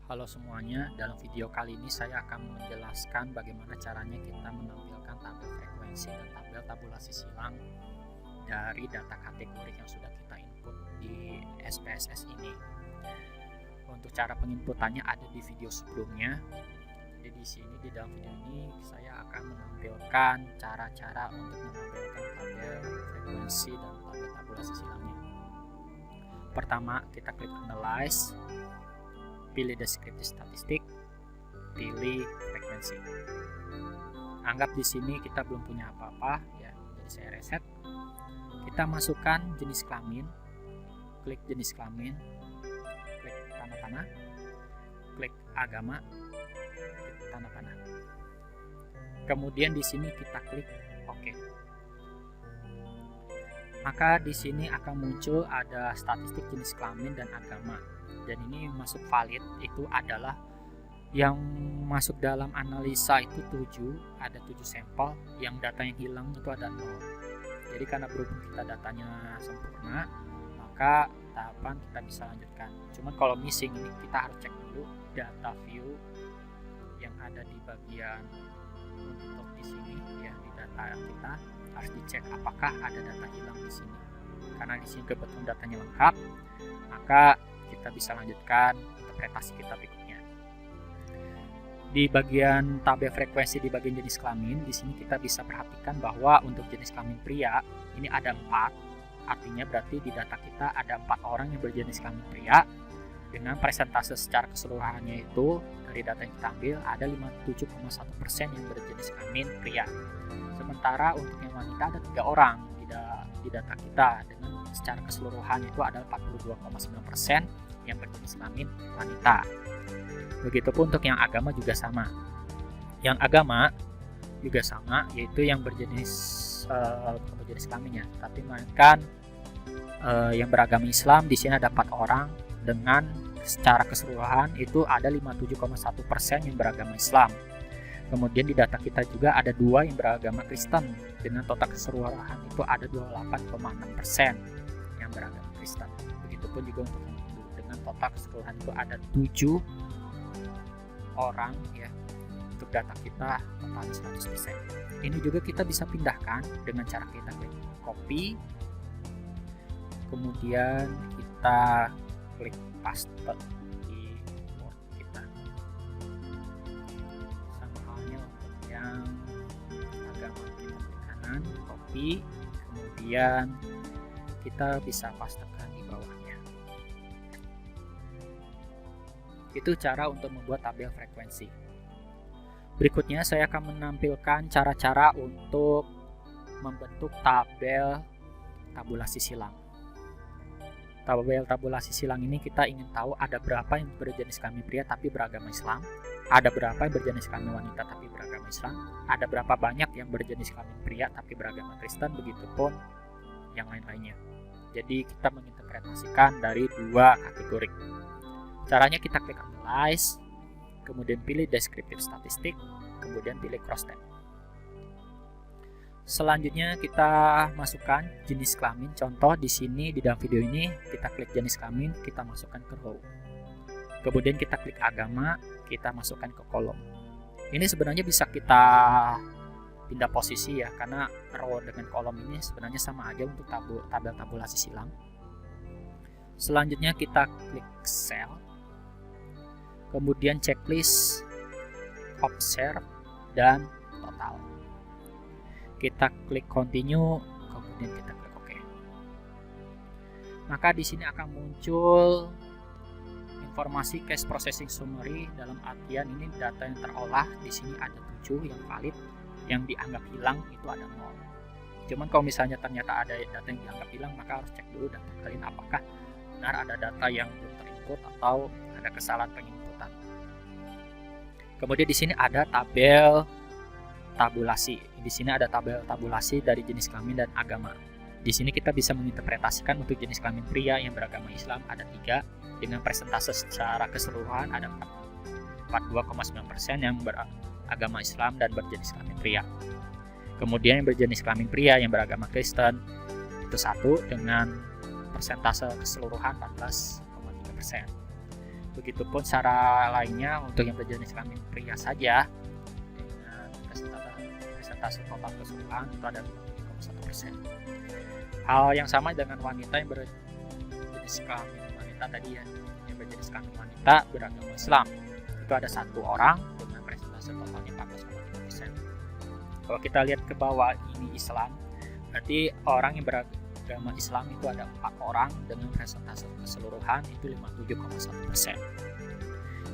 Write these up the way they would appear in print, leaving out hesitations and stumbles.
Halo semuanya, dalam video kali ini saya akan menjelaskan bagaimana caranya kita menampilkan tabel frekuensi dan tabel tabulasi silang dari data kategori yang sudah kita input di SPSS ini. Untuk cara penginputannya ada di video sebelumnya. Jadi di sini di dalam video ini saya akan menampilkan cara-cara untuk menampilkan tabel frekuensi dan tabel tabulasi silangnya. Pertama, kita klik Analyze, pilih deskripsi statistik, pilih frekuensi. Anggap di sini kita belum punya apa-apa ya, jadi saya reset. Kita masukkan jenis kelamin, klik jenis kelamin, klik tanda panah, klik agama, klik tanda panah. Kemudian di sini kita klik OK. Maka di sini akan muncul ada statistik jenis kelamin dan agama. Dan ini masuk valid itu adalah yang masuk dalam analisa itu 7, ada 7 sampel, yang data yang hilang itu ada 0. Jadi karena berhubung kita datanya sempurna, maka tahapan kita bisa lanjutkan. Cuman kalau missing ini kita harus cek dulu data view yang ada di bagian untuk di sini ya, di data kita harus dicek apakah ada data hilang di sini. Karena di sini kebetulan datanya lengkap, maka kita bisa lanjutkan interpretasi kita berikutnya. Di bagian tabel frekuensi di bagian jenis kelamin, di sini kita bisa perhatikan bahwa untuk jenis kelamin pria ini ada 4. Artinya berarti di data kita ada 4 orang yang berjenis kelamin pria dengan persentase secara keseluruhannya itu dari data yang kita ambil ada 57,1% yang berjenis kelamin pria. Sementara untuk yang wanita ada 3 orang di data kita dengan secara keseluruhan itu adalah 42,9% yang berjenis kelamin wanita. Begitupun untuk yang agama juga sama. Yang agama juga sama, yaitu yang berjenis kelaminnya, tapi melainkan yang beragama Islam di sini ada 4 orang dengan secara keseluruhan itu ada 57,1% yang beragama Islam. Kemudian di data kita juga ada 2 yang beragama Kristen dengan total keseluruhan itu ada 28,6% yang beragama Kristen. Begitupun juga untuk Hindu dengan total keseluruhan itu ada 7 orang ya. Untuk data kita total 100%. Ini juga kita bisa pindahkan dengan cara kita klik copy, kemudian kita klik paste di Word kita. Sama halnya untuk yang agama, kita klik kanan, copy, kemudian kita bisa pastekan di bawahnya. Itu cara untuk membuat tabel frekuensi. Berikutnya saya akan menampilkan cara-cara untuk membentuk tabel tabulasi silang. Tabel tabulasi silang ini kita ingin tahu ada berapa yang berjenis kelamin pria tapi beragama Islam, ada berapa yang berjenis kelamin wanita tapi beragama Islam, ada berapa banyak yang berjenis kelamin pria tapi beragama Kristen, begitupun yang lain-lainnya. Jadi kita menginterpretasikan dari 2 kategori. Caranya kita klik Analyze, kemudian pilih Descriptive Statistik, kemudian pilih Cross-Tab. Selanjutnya kita masukkan jenis kelamin. Contoh di sini di dalam video ini kita klik jenis kelamin, kita masukkan ke row. Kemudian kita klik agama, kita masukkan ke kolom. Ini sebenarnya bisa kita pindah posisi ya, karena row dengan kolom ini sebenarnya sama aja untuk tabel tabulasi silang. Selanjutnya kita klik cell, kemudian checklist, observe, dan total. Kita klik continue, kemudian kita klik OK. Maka di sini akan muncul informasi cache processing summary, dalam artian ini data yang terolah di sini ada 7 yang valid, yang dianggap hilang itu ada 0. Cuman kalau misalnya ternyata ada data yang dianggap hilang, maka harus cek dulu data kalian apakah benar ada data yang belum terinput atau ada kesalahan penginputan. Kemudian di sini ada tabel tabulasi. Di sini ada tabel tabulasi dari jenis kelamin dan agama. Di sini kita bisa menginterpretasikan untuk jenis kelamin pria yang beragama Islam ada 3 dengan persentase secara keseluruhan ada 42,9% yang beragama Islam dan berjenis kelamin pria. Kemudian yang berjenis kelamin pria yang beragama Kristen itu 1 dengan persentase keseluruhan 14,3%. Begitupun cara lainnya untuk yang berjenis kelamin pria saja dengan presentase total keseluruhan itu ada 5,1%. Hal yang sama dengan wanita yang berjenis kelamin wanita tadi ya, yang berjenis kelamin wanita beragama Islam itu ada 1 orang dengan presentase totalnya 14,3%. Kalau kita lihat ke bawah ini Islam, berarti orang yang beragama Islam itu ada 4 orang dengan presentase keseluruhan itu 57,1%.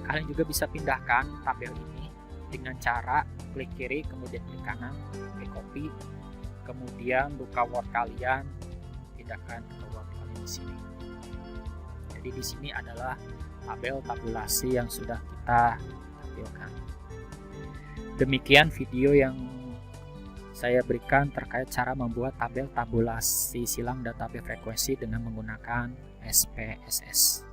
Kalian juga bisa pindahkan tabel ini dengan cara klik kiri, kemudian klik kanan, klik copy, kemudian buka Word kalian, pindahkan ke Word kalian di sini. Jadi di sini adalah tabel tabulasi yang sudah kita tampilkan. Demikian video yang saya berikan terkait cara membuat tabel tabulasi silang dan tabel frekuensi dengan menggunakan SPSS.